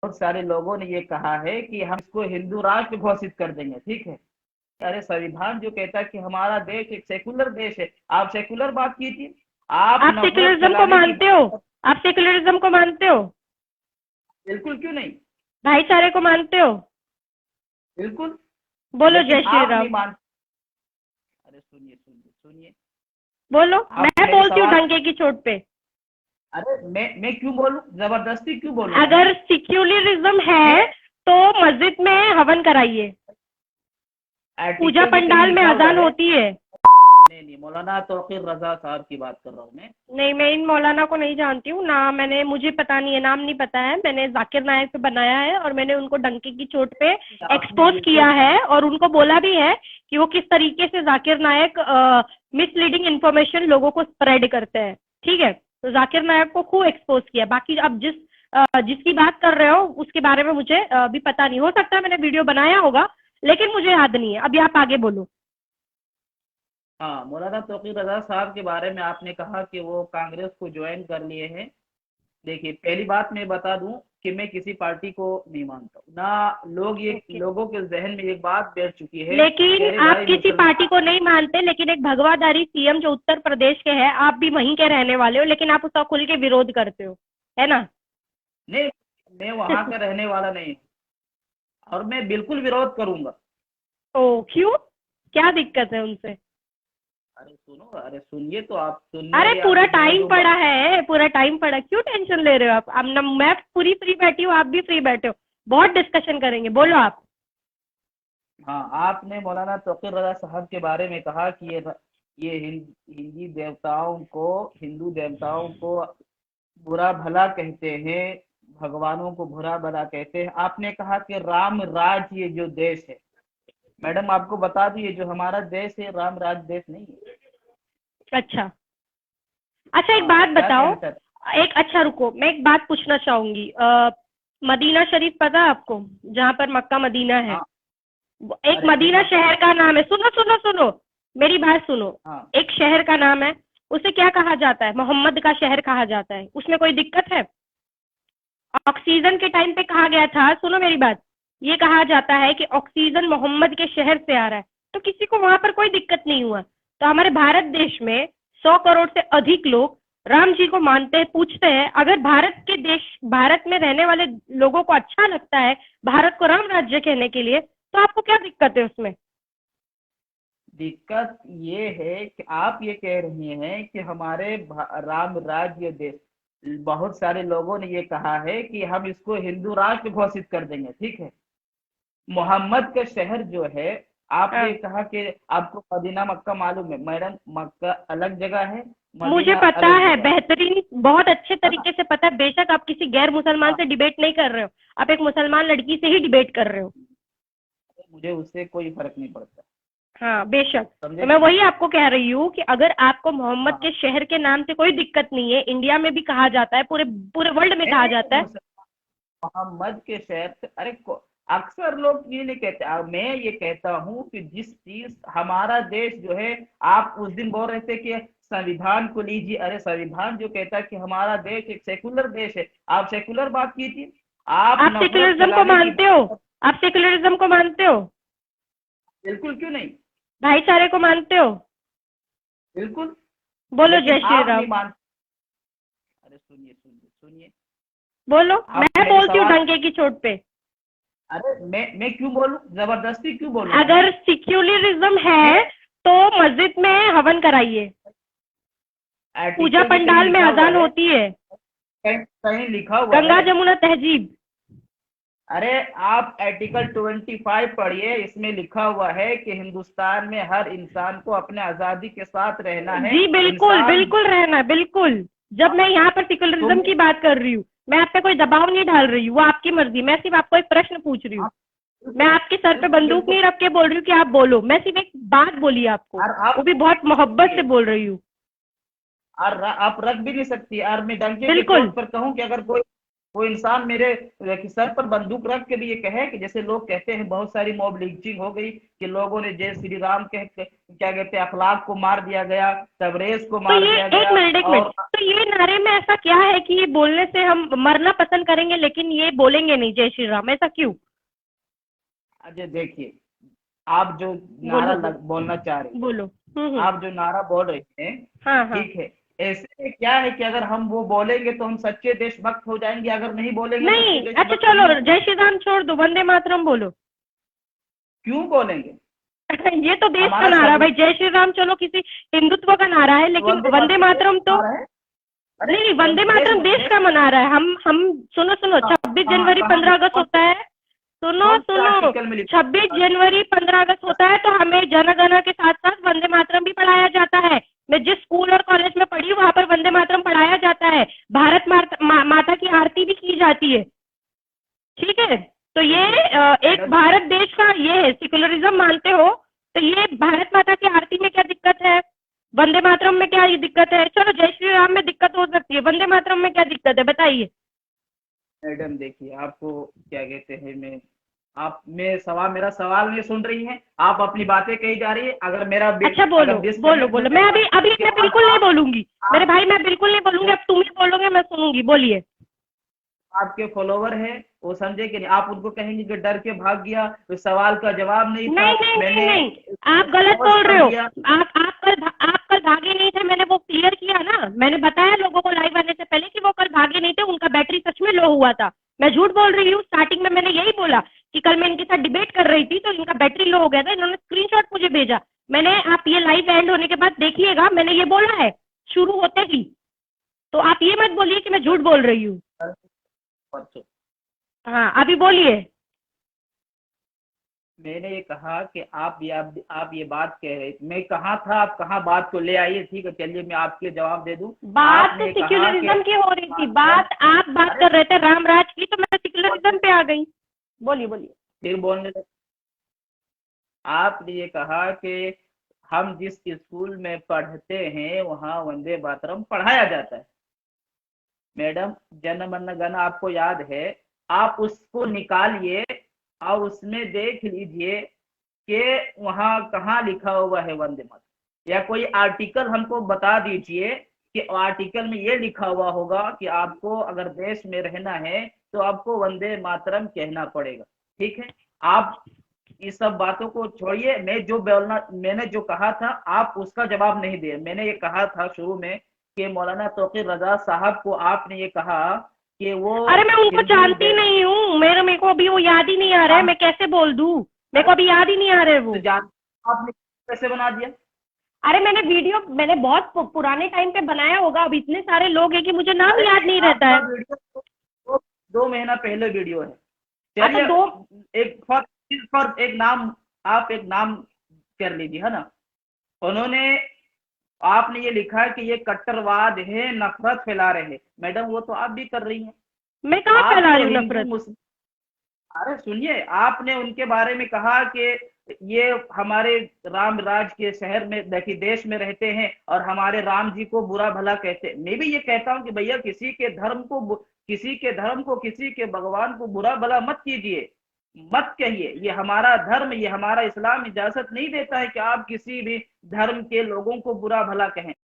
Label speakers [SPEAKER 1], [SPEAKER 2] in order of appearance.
[SPEAKER 1] बहुत सारे लोगों ने ये कहा है कि हम इसको हिंदू राष्ट्र घोषित कर देंगे, ठीक है। अरे संविधान जो कहता है कि हमारा देश एक सेकुलर देश है, आप सेकुलर बात कीजिए। आप
[SPEAKER 2] आप
[SPEAKER 1] नफरत
[SPEAKER 2] सेक्युलरिज्म को
[SPEAKER 1] फैलाने की
[SPEAKER 2] मानते हो? आप सेक्युलरिज्म को मानते हो?
[SPEAKER 1] बिल्कुल, क्यों नहीं।
[SPEAKER 2] भाईचारे को मानते हो?
[SPEAKER 1] बिल्कुल।
[SPEAKER 2] बोलो
[SPEAKER 1] लेकिन
[SPEAKER 2] जय श्री
[SPEAKER 1] आप नहीं
[SPEAKER 2] राम।
[SPEAKER 1] मान। अरे सुनिए सुनिए सुनिए।
[SPEAKER 2] बोलो,
[SPEAKER 1] आप
[SPEAKER 2] मैं
[SPEAKER 1] मेरे
[SPEAKER 2] बोलती हूँ
[SPEAKER 1] सवाल।
[SPEAKER 2] डंके की चोट पे।
[SPEAKER 1] अरे मैं क्यों बोलूं, जबरदस्ती क्यों बोलूंगा मैं।
[SPEAKER 2] अगर सेक्युलरिज्म
[SPEAKER 1] मैं
[SPEAKER 2] है तो मस्जिद में हवन कराइए, पूजा
[SPEAKER 1] आर्टिकल में कहीं
[SPEAKER 2] पंडाल में
[SPEAKER 1] लिखा हुआ
[SPEAKER 2] अजान
[SPEAKER 1] है।
[SPEAKER 2] होती है।
[SPEAKER 1] नहीं नहीं, मौलाना तौकीर रजा साहब की बात कर रहा हूँ मैं।
[SPEAKER 2] नहीं, मैं इन मौलाना को नहीं जानती हूँ ना, मैंने, मुझे पता नहीं है, नाम नहीं पता है। मैंने जाकिर नायक पे बनाया है और मैंने उनको डंके की चोट पे
[SPEAKER 1] आपने
[SPEAKER 2] एक्सपोज
[SPEAKER 1] जिसको
[SPEAKER 2] किया है और उनको बोला भी है कि वो किस तरीके से जाकिर नायक मिसलीडिंग इंफॉर्मेशन लोगों को स्प्रेड करते हैं। ठीक है, तो जाकिर नायक को खूब एक्सपोज किया। बाकी अब जिसकी बात कर रहे हो उसके बारे में मुझे अभी पता नहीं, हो सकता है मैंने वीडियो बनाया होगा लेकिन मुझे याद नहीं है। अभी आप आगे बोलो।
[SPEAKER 1] हाँ, मौलाना तौकीर रजा साहब के बारे में आपने कहा कि वो कांग्रेस को ज्वाइन कर लिए हैं। देखिए, पहली बात मैं बता दूं कि मैं किसी पार्टी को नहीं मानता हूं ना।
[SPEAKER 2] ओके,
[SPEAKER 1] लोगों के जहन में एक बात बैठ चुकी है कि
[SPEAKER 2] लेकिन
[SPEAKER 1] अरे
[SPEAKER 2] आप
[SPEAKER 1] भाई
[SPEAKER 2] किसी पार्टी
[SPEAKER 1] मुसलमान।
[SPEAKER 2] को नहीं मानते, लेकिन एक भगवाधारी सीएम जो उत्तर प्रदेश के हैं, आप भी वहीं के रहने वाले हो, लेकिन आप उसका खुल के विरोध करते हो, है ना?
[SPEAKER 1] नहीं, मैं वहां का रहने वाला नहीं हूं, और मैं बिल्कुल विरोध करूंगा।
[SPEAKER 2] तो क्यों, क्या दिक्कत है उनसे?
[SPEAKER 1] अरे सुनो, अरे सुनिए तो आप सुनिए,
[SPEAKER 2] अरे
[SPEAKER 1] या
[SPEAKER 2] पूरा
[SPEAKER 1] फिर मैं
[SPEAKER 2] टाइम
[SPEAKER 1] जो
[SPEAKER 2] पड़ा है, पूरा टाइम पड़ा, क्यों टेंशन ले रहे हो आप? अब ना मैं पूरी फ्री बैठी हूँ, आप भी फ्री बैठे हो, बहुत डिस्कशन करेंगे, बोलो आप।
[SPEAKER 1] हाँ, आपने मौलाना तौकीर रजा साहब के बारे में कहा कि ये हिंदू देवताओं को बुरा भला कहते हैं, भगवानों को बुरा भला कहते हैं। आपने कहा कि राम राज ये जो देश है, मैडम आपको बता दूं, ये जो हमारा देश है राम राज देश नहीं है।
[SPEAKER 2] अच्छा, अच्छा एक
[SPEAKER 1] हाँ,
[SPEAKER 2] बात
[SPEAKER 1] आप क्या
[SPEAKER 2] बताओ।
[SPEAKER 1] कहना चाहते
[SPEAKER 2] एक, अच्छा रुको, मैं एक बात पूछना चाहूंगी। मदीना शरीफ पता है आपको, जहाँ पर मक्का मदीना
[SPEAKER 1] हैं?
[SPEAKER 2] है?
[SPEAKER 1] हाँ।
[SPEAKER 2] एक
[SPEAKER 1] अरे मैं
[SPEAKER 2] मदीना
[SPEAKER 1] मक्का।
[SPEAKER 2] शहर का नाम है, सुनो सुनो सुनो, मेरी बात सुनो।
[SPEAKER 1] हाँ।
[SPEAKER 2] एक शहर का नाम है, उसे क्या कहा जाता है? मोहम्मद का शहर कहा जाता है, उसमें कोई दिक्कत है? ऑक्सीजन के टाइम पे कहा गया था, सुनो मेरी बात, ये कहा जाता है कि ऑक्सीजन मोहम्मद के शहर से आ रहा है, तो किसी को वहां पर कोई दिक्कत नहीं हुआ। तो हमारे भारत देश में 100 करोड़ से अधिक लोग राम जी को मानते हैं, पूछते हैं। अगर भारत में रहने वाले लोगों को अच्छा लगता है भारत को राम राज्य कहने के लिए, तो आपको क्या दिक्कत है उसमें?
[SPEAKER 1] दिक्कत ये है कि आप ये कह रहे हैं कि हमारे राम राज्य देश, बहुत सारे लोगों ने ये कहा है कि हम इसको हिंदू राष्ट्र घोषित कर देंगे, ठीक है। मोहम्मद का शहर जो है, आपने
[SPEAKER 2] हाँ,
[SPEAKER 1] कहा कि आपको मदीना मक्का मालूम है। मैडम, मक्का अलग जगह है,
[SPEAKER 2] मुझे
[SPEAKER 1] मदीना
[SPEAKER 2] पता
[SPEAKER 1] अलग
[SPEAKER 2] है,
[SPEAKER 1] जगह है।
[SPEAKER 2] बेहतरीन, बहुत अच्छे
[SPEAKER 1] है ना।
[SPEAKER 2] तरीके से पता है। बेशक आप किसी गैर मुसलमान
[SPEAKER 1] हाँ,
[SPEAKER 2] से डिबेट नहीं कर रहे हो, आप एक मुसलमान लड़की से ही डिबेट कर रहे हो।
[SPEAKER 1] मुझे उससे कोई फर्क नहीं पड़ता।
[SPEAKER 2] हाँ बेशक। तो
[SPEAKER 1] समझे
[SPEAKER 2] मैं
[SPEAKER 1] कि नहीं।
[SPEAKER 2] वही आपको कह रही हूँ कि अगर आपको मोहम्मद
[SPEAKER 1] हाँ।
[SPEAKER 2] के शहर के नाम से कोई दिक्कत नहीं है, इंडिया में भी कहा जाता है, पूरे पूरे वर्ल्ड में
[SPEAKER 1] नहीं
[SPEAKER 2] कहा
[SPEAKER 1] नहीं,
[SPEAKER 2] जाता है।
[SPEAKER 1] मोहम्मद के शहर से, अरे अक्सर लोग ये नहीं कहते, मैं ये कहता हूँ कि जिस चीज हमारा देश जो है, आप उस दिन बोल रहे थे कि संविधान को लीजिए। अरे संविधान जो कहता है कि हमारा देश एक सेकुलर देश है, आप सेकुलर बात कीजिए। आप
[SPEAKER 2] आप
[SPEAKER 1] नफरत
[SPEAKER 2] सेक्युलरिज्म को
[SPEAKER 1] फैलाने की
[SPEAKER 2] मानते हो?
[SPEAKER 1] बात।
[SPEAKER 2] आप सेक्युलरिज्म को मानते हो?
[SPEAKER 1] बिल्कुल, क्यों नहीं।
[SPEAKER 2] भाईचारे को मानते हो?
[SPEAKER 1] बिल्कुल।
[SPEAKER 2] बोलो
[SPEAKER 1] लेकिन
[SPEAKER 2] जय श्री
[SPEAKER 1] आप नहीं
[SPEAKER 2] राम।
[SPEAKER 1] मान। अरे सुनिए सुनिए सुनिए।
[SPEAKER 2] बोलो,
[SPEAKER 1] आप
[SPEAKER 2] मैं
[SPEAKER 1] मेरे
[SPEAKER 2] बोलती हूँ
[SPEAKER 1] सवाल।
[SPEAKER 2] डंके की चोट पे।
[SPEAKER 1] अरे मैं क्यों बोलूं, जबरदस्ती क्यों बोलूंगा मैं।
[SPEAKER 2] अगर सेक्युलरिज्म
[SPEAKER 1] मैं
[SPEAKER 2] है तो मस्जिद में हवन कराइए, पूजा
[SPEAKER 1] आर्टिकल में कहीं
[SPEAKER 2] पंडाल में
[SPEAKER 1] लिखा हुआ
[SPEAKER 2] अजान
[SPEAKER 1] है।
[SPEAKER 2] होती है।
[SPEAKER 1] कहीं कहीं लिखा हुआ
[SPEAKER 2] गंगा
[SPEAKER 1] है।
[SPEAKER 2] जमुना तहजीब।
[SPEAKER 1] अरे आप आर्टिकल 25 पढ़िए, इसमें लिखा हुआ है कि हिंदुस्तान में हर इंसान को अपने आजादी के साथ रहना है।
[SPEAKER 2] जी बिल्कुल,
[SPEAKER 1] इंसान।
[SPEAKER 2] बिल्कुल रहना है, बिल्कुल। जब मैं यहाँ पर
[SPEAKER 1] तो
[SPEAKER 2] सेक्युलरिज्म की बात कर रही हूँ, मैं आप पे कोई दबाव नहीं डाल रही हूँ, वो आपकी मर्जी। मैं सिर्फ आपको एक प्रश्न पूछ रही हूँ,
[SPEAKER 1] आप
[SPEAKER 2] मैं
[SPEAKER 1] बिल्कुल
[SPEAKER 2] आपके सर पे
[SPEAKER 1] बिल्कुल
[SPEAKER 2] बंदूक
[SPEAKER 1] बिल्कुल।
[SPEAKER 2] नहीं रख के बोल रही हूँ कि आप बोलो। मैं सिर्फ एक बात बोली आपको,
[SPEAKER 1] और
[SPEAKER 2] वो
[SPEAKER 1] आप
[SPEAKER 2] भी बहुत मोहब्बत से
[SPEAKER 1] सुनिए,
[SPEAKER 2] बोल रही हूँ।
[SPEAKER 1] और आप रख भी नहीं सकती, और मैं डंके के
[SPEAKER 2] बिल्कुल।
[SPEAKER 1] चोट पर कहूं कि अगर कोई वो इंसान मेरे सर पर बंदूक रख के भी ये कहे कि जैसे लोग कहते हैं बहुत सारी मॉब लिंचिंग हो गई कि लोगों ने जय श्री राम कह के क्या कहते हैं अखलाक को मार दिया गया, तबरेज को
[SPEAKER 2] तो
[SPEAKER 1] मार
[SPEAKER 2] ये
[SPEAKER 1] दिया
[SPEAKER 2] एक
[SPEAKER 1] गया।
[SPEAKER 2] मिनट एक मिनट,
[SPEAKER 1] और
[SPEAKER 2] तो ये नारे में ऐसा क्या है कि ये बोलने से हम मरना पसंद करेंगे लेकिन ये बोलेंगे नहीं जय श्री राम, ऐसा क्यों?
[SPEAKER 1] अजय देखिए, आप जो नारा
[SPEAKER 2] बोलो
[SPEAKER 1] बोलना चाह रहे हैं,
[SPEAKER 2] बोलो।
[SPEAKER 1] आप जो नारा बोल रहे हैं,
[SPEAKER 2] हाँ हाँ।
[SPEAKER 1] ठीक है, ऐसे में क्या है कि अगर हम वो बोलेंगे तो हम सच्चे देशभक्त हो जाएंगे, अगर नहीं बोलेंगे
[SPEAKER 2] नहीं,
[SPEAKER 1] सच्चे
[SPEAKER 2] अच्छा
[SPEAKER 1] देशभक्त नहीं
[SPEAKER 2] चलो
[SPEAKER 1] होंगे।
[SPEAKER 2] जय श्री राम छोड़ दो, वंदे मातरम बोलो।
[SPEAKER 1] क्यों बोलेंगे?
[SPEAKER 2] ये तो देश का
[SPEAKER 1] हमारा
[SPEAKER 2] नारा भाई,
[SPEAKER 1] संविधान
[SPEAKER 2] जय श्री राम चलो किसी हिंदुत्व का नारा है, लेकिन वंदे मातरम तो
[SPEAKER 1] आ रहा है। अरे
[SPEAKER 2] नहीं, वंदे मातरम देश का मना रहा है। हम सुनो सुनो, 26 जनवरी 15 अगस्त होता है, सुनो
[SPEAKER 1] कौन से
[SPEAKER 2] सुनो,
[SPEAKER 1] आर्टिकल में लिखा
[SPEAKER 2] 26 जनवरी 15 अगस्त होता है तो हमें जनगणना के साथ साथ वंदे मातरम भी पढ़ाया जाता है। मैं जिस स्कूल और कॉलेज में पढ़ी वहां पर वंदे मातरम पढ़ाया जाता है, भारत माता की आरती भी की जाती है, ठीक है। तो ये एक भारत देश का ये है, सेक्युलरिज्म मानते हो तो ये भारत माता की आरती में क्या दिक्कत है, वंदे मातरम में क्या ये दिक्कत है? चलो जय श्री राम में दिक्कत हो सकती है, वंदे मातरम में क्या दिक्कत है बताइए।
[SPEAKER 1] मैडम देखिए, आपको क्या कहते हैं, मेरा सवाल नहीं सुन रही हैं, आप अपनी बातें कही जा रही है। अगर मेरा
[SPEAKER 2] अच्छा बोलो बोलो बोलो, मैं अभी अभी मैं बिल्कुल नहीं बोलूंगी मेरे भाई, मैं बिल्कुल नहीं बोलूंगी, अब तुम ही बोलोगे मैं सुनूंगी, बोलिए।
[SPEAKER 1] आपके फॉलोवर हैं, वो समझे कि नहीं, आप उनको कहेंगे कि डर के भाग गया, तो सवाल का जवाब नहीं था।
[SPEAKER 2] नहीं नहीं नहीं
[SPEAKER 1] मैंने
[SPEAKER 2] नहीं, आप गलत बोल रहे हो। आप कल भागे नहीं थे, मैंने वो क्लियर किया ना, मैंने बताया लोगों को लाइव आने से पहले कि वो कल भागे नहीं थे, उनका बैटरी सच में लो हुआ था। मैं झूठ बोल रही हूँ? स्टार्टिंग में मैंने यही बोला कि कल मैं इनके साथ डिबेट कर रही थी तो इनका बैटरी लो हो गया था, इन्होंने स्क्रीनशॉट मुझे भेजा। मैंने, आप ये लाइव एंड होने के बाद देखिएगा, मैंने ये बोला है शुरू होते ही, तो आप ये मत बोलिए कि मैं झूठ बोल रही हूँ।
[SPEAKER 1] परसों
[SPEAKER 2] हाँ अभी बोलिए।
[SPEAKER 1] मैंने ये कहा कि आप ये बात कह रहे थे, मैं कहाँ था, आप कहाँ बात को ले आइए, ठीक है, चलिए मैं आपके जवाब दे दूं।
[SPEAKER 2] बात
[SPEAKER 1] आपने कहा
[SPEAKER 2] सेक्युलरिज्म
[SPEAKER 1] कि
[SPEAKER 2] की हो रही थी, बात आप बात कर रहे थे राम राज की, तो मैं सेक्युलरिज्म पे आ गई। बोलिए बोलिए।
[SPEAKER 1] फिर बोलने लगे। आपने ये कहा कि हम जिस स्कूल में पढ़ते हैं वहाँ वंदे मातरम पढ़ाया जाता है। मैडम, जन गण मन आपको याद है, आप उसको निकालिए और उसमें देख लीजिए कि वहाँ कहाँ लिखा हुआ है वंदे मातरम, या कोई आर्टिकल हमको बता दीजिए कि आर्टिकल में ये लिखा हुआ होगा कि आपको अगर देश में रहना है तो आपको वंदे मातरम कहना पड़ेगा, ठीक है। आप इस सब बातों को छोड़िए, मैंने जो कहा था आप उसका जवाब नहीं दिए। मैंने ये कहा था शुरू में कि मौलाना तौकीर रजा साहब को आपने ये कहा कि वो,
[SPEAKER 2] अरे मैं उनको जानती नहीं हूँ, मेरे को अभी वो याद ही नहीं आ रहा है, मैं कैसे बोल दूँ, मेरे को अभी याद ही नहीं आ रहा है वो।
[SPEAKER 1] आपने कैसे बना दिया?
[SPEAKER 2] अरे मैंने बहुत पुराने टाइम पे बनाया होगा, अब इतने सारे लोग हैं कि मुझे नाम याद नहीं रहता है।
[SPEAKER 1] वीडियो 2 महीना पहले वीडियो है।
[SPEAKER 2] अच्छा
[SPEAKER 1] चलिए, एक नाम, आप एक नाम कर लीजिए, है ना। उन्होंने, आपने ये लिखा है कि ये कट्टरवाद है, नफरत फैला रहे हैं। मैडम, वो तो आप भी कर रही हैं।
[SPEAKER 2] मैं कहाँ फैला रही हूँ नफरत?
[SPEAKER 1] अरे सुनिए, आपने उनके बारे में कहा कि ये हमारे राम राज के शहर में, देखिए देश में रहते हैं और हमारे राम जी को बुरा भला कहते हैं। मैं भी ये कहता हूँ कि भैया किसी के धर्म को, किसी के भगवान को बुरा भला मत कीजिए, मत कहिए। ये हमारा धर्म, ये हमारा इस्लाम इजाजत नहीं देता है कि आप किसी भी धर्म के लोगों को बुरा भला कहें।